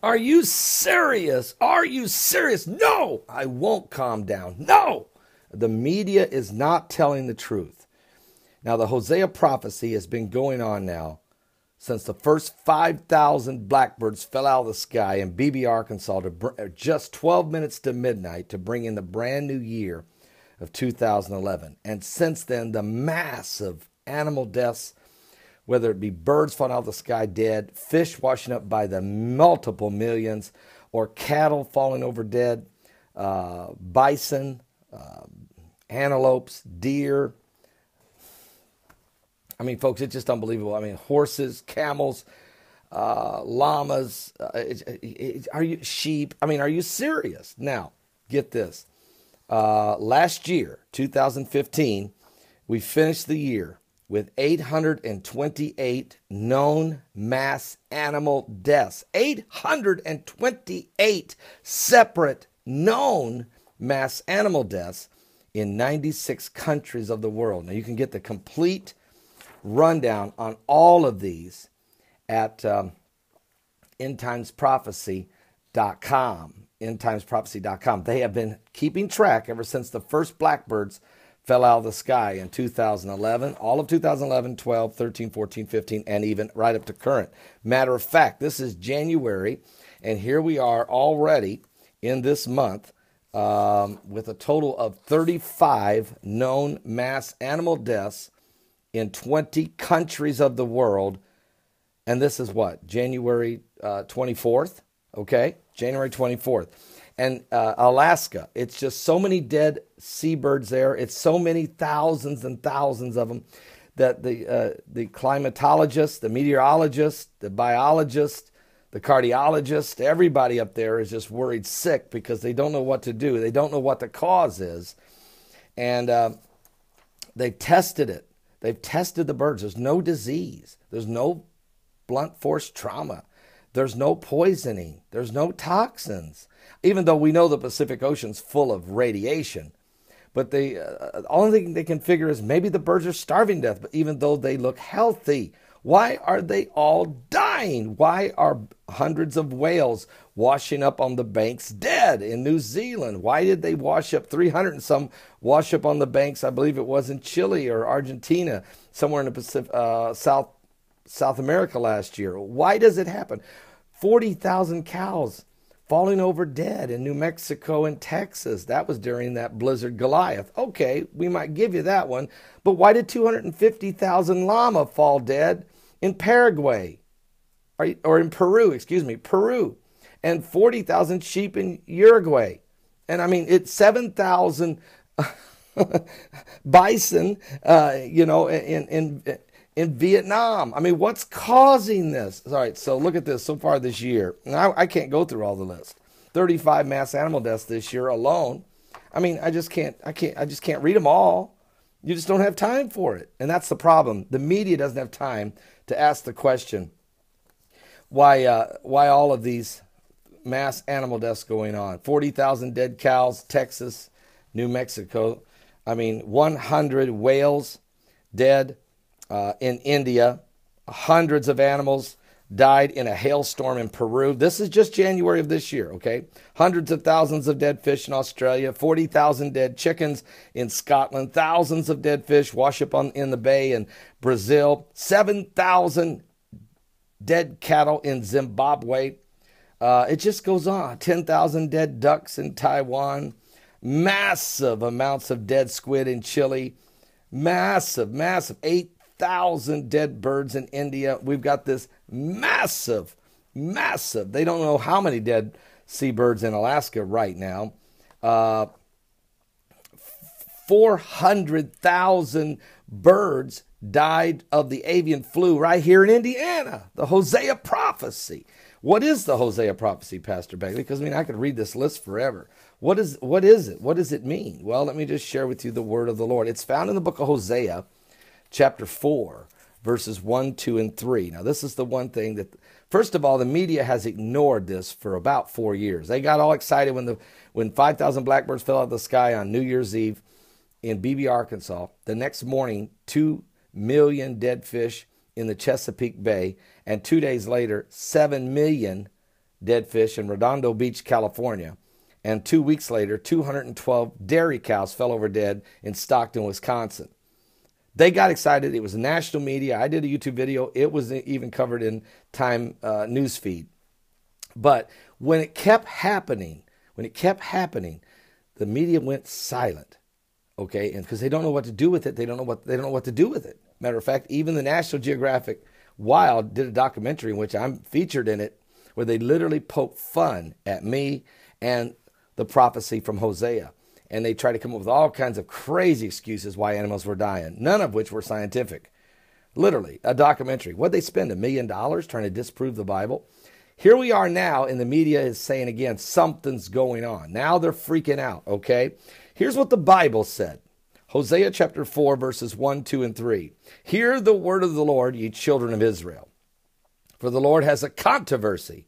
Are you serious? Are you serious? No, I won't calm down. No, the media is not telling the truth. Now, the Hosea prophecy has been going on now since the first 5,000 blackbirds fell out of the sky in Begley, Arkansas, just 12 minutes to midnight to bring in the brand new year of 2011. And since then, the massive animal deaths, whether it be birds falling out of the sky dead, fish washing up by the multiple millions, or cattle falling over dead, bison, antelopes, deer. I mean, folks, it's just unbelievable. I mean, horses, camels, llamas, are you sheep? I mean, are you serious? Now, get this. Last year, 2015, we finished the year with 828 known mass animal deaths. 828 separate known mass animal deaths in 96 countries of the world. Now, you can get the complete rundown on all of these at endtimesprophecy.com. endtimesprophecy.com. They have been keeping track ever since the first blackbirds fell out of the sky in 2011, all of 2011, 12, 13, 14, 15, and even right up to current. Matter of fact, this is January, and here we are already in this month with a total of 35 known mass animal deaths in 20 countries of the world. And this is what? January 24th, okay? January 24th. And Alaska, it's just so many dead seabirds there. It's so many thousands and thousands of them that the climatologists, the meteorologists, the biologists, the cardiologists, everybody up there is just worried sick because they don't know what to do. They don't know what the cause is. And they've tested it. They've tested the birds. There's no disease. There's no blunt force trauma. There's no poisoning. There's no toxins. Even though we know the Pacific Ocean's full of radiation. But the only thing they can figure is maybe the birds are starving to death, but even though they look healthy. Why are they all dying? Why are hundreds of whales washing up on the banks dead in New Zealand? Why did they wash up 300 and some wash up on the banks? I believe it was in Chile or Argentina, somewhere in the Pacific, South America last year. Why does it happen? 40,000 cows falling over dead in New Mexico and Texas. That was during that blizzard Goliath. Okay, we might give you that one. But why did 250,000 llama fall dead in Paraguay? Or in Peru, Peru. And 40,000 sheep in Uruguay. And I mean, it's 7,000 bison, in Vietnam. I mean, what's causing this? All right, so look at this so far this year. Now, I can't go through all the list. 35 mass animal deaths this year alone. I mean, I just can't read them all. You just don't have time for it. And that's the problem. The media doesn't have time to ask the question, why all of these mass animal deaths going on? 40,000 dead cows, Texas, New Mexico. I mean, 100 whales dead. In India, hundreds of animals died in a hailstorm in Peru. This is just January of this year, okay? Hundreds of thousands of dead fish in Australia, 40,000 dead chickens in Scotland, thousands of dead fish wash up in the bay in Brazil, 7,000 dead cattle in Zimbabwe. It just goes on. 10,000 dead ducks in Taiwan, massive amounts of dead squid in Chile, massive, 8,000 dead birds in India. We've got this massive, they don't know how many dead seabirds in Alaska right now. 400,000 birds died of the avian flu right here in Indiana. The Hosea prophecy. What is the Hosea prophecy, Pastor Begley? Because, I mean, I could read this list forever. What is it? What does it mean? Well, let me just share with you the word of the Lord. It's found in the book of Hosea, chapter 4, verses 1, 2, and 3. Now, this is the one thing that, first of all, the media has ignored this for about 4 years. They got all excited when 5,000 blackbirds fell out of the sky on New Year's Eve in Begley, Arkansas. The next morning, 2 million dead fish in the Chesapeake Bay, and 2 days later, 7 million dead fish in Redondo Beach, California. And 2 weeks later, 212 dairy cows fell over dead in Stockton, Wisconsin. They got excited. It was national media. I did a YouTube video. It was even covered in Time newsfeed. But when it kept happening, the media went silent. Okay, and because they don't know what to do with it, they don't know what to do with it. Matter of fact, even the National Geographic Wild did a documentary in which I'm featured in it, where they literally poke fun at me and the prophecy from Hosea. And they try to come up with all kinds of crazy excuses why animals were dying, none of which were scientific. Literally, a documentary. What'd they spend, $1 million trying to disprove the Bible? Here we are now, and the media is saying again, something's going on. Now they're freaking out, okay? Here's what the Bible said. Hosea chapter 4, verses 1, 2, and 3. Hear the word of the Lord, ye children of Israel. For the Lord has a controversy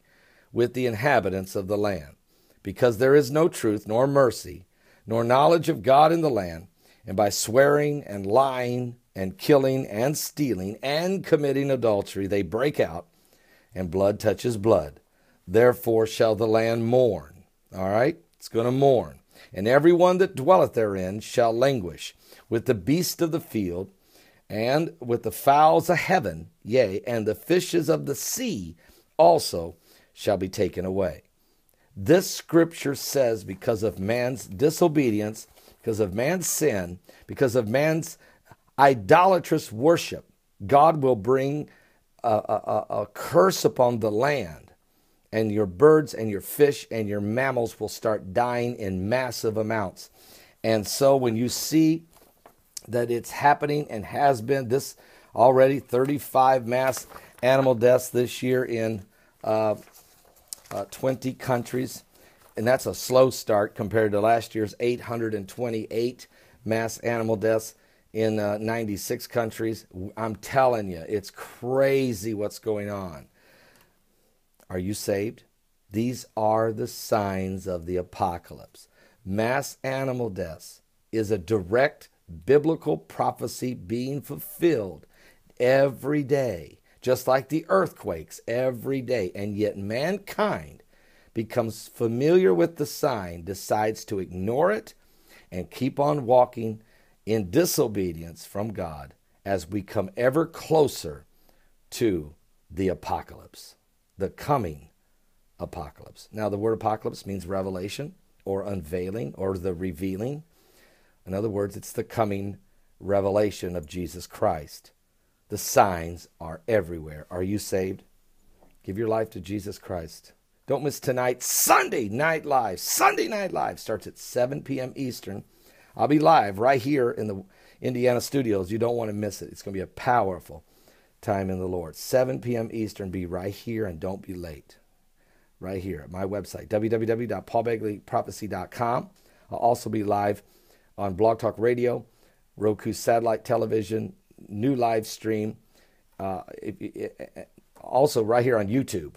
with the inhabitants of the land, because there is no truth, nor mercy, nor knowledge of God in the land, and by swearing and lying and killing and stealing and committing adultery, they break out, and blood touches blood. Therefore shall the land mourn. All right? It's going to mourn. And every one that dwelleth therein shall languish with the beast of the field, and with the fowls of heaven, yea, and the fishes of the sea also shall be taken away. This scripture says because of man's disobedience, because of man's sin, because of man's idolatrous worship, God will bring a curse upon the land, and your birds and your fish and your mammals will start dying in massive amounts. And so when you see that it's happening and has been this already, 35 mass animal deaths this year in 20 countries. And that's a slow start compared to last year's 828 mass animal deaths in 96 countries. I'm telling you, it's crazy what's going on. Are you saved? These are the signs of the apocalypse. Mass animal deaths is a direct biblical prophecy being fulfilled every day, just like the earthquakes every day. And yet mankind becomes familiar with the sign, decides to ignore it, and keep on walking in disobedience from God as we come ever closer to the apocalypse, the coming apocalypse. Now, the word apocalypse means revelation or unveiling or the revealing. In other words, it's the coming revelation of Jesus Christ. The signs are everywhere. Are you saved? Give your life to Jesus Christ. Don't miss tonight's Sunday Night Live. Sunday Night Live starts at 7 p.m. Eastern. I'll be live right here in the Indiana studios. You don't want to miss it. It's going to be a powerful time in the Lord. 7 p.m. Eastern. Be right here and don't be late. Right here at my website, www.paulbegleyprophecy.com. I'll also be live on Blog Talk Radio, Roku satellite television, new live stream. Also right here on YouTube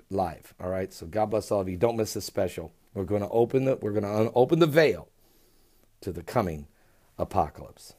live. All right. So God bless all of you. Don't miss this special. We're going to open the veil to the coming apocalypse.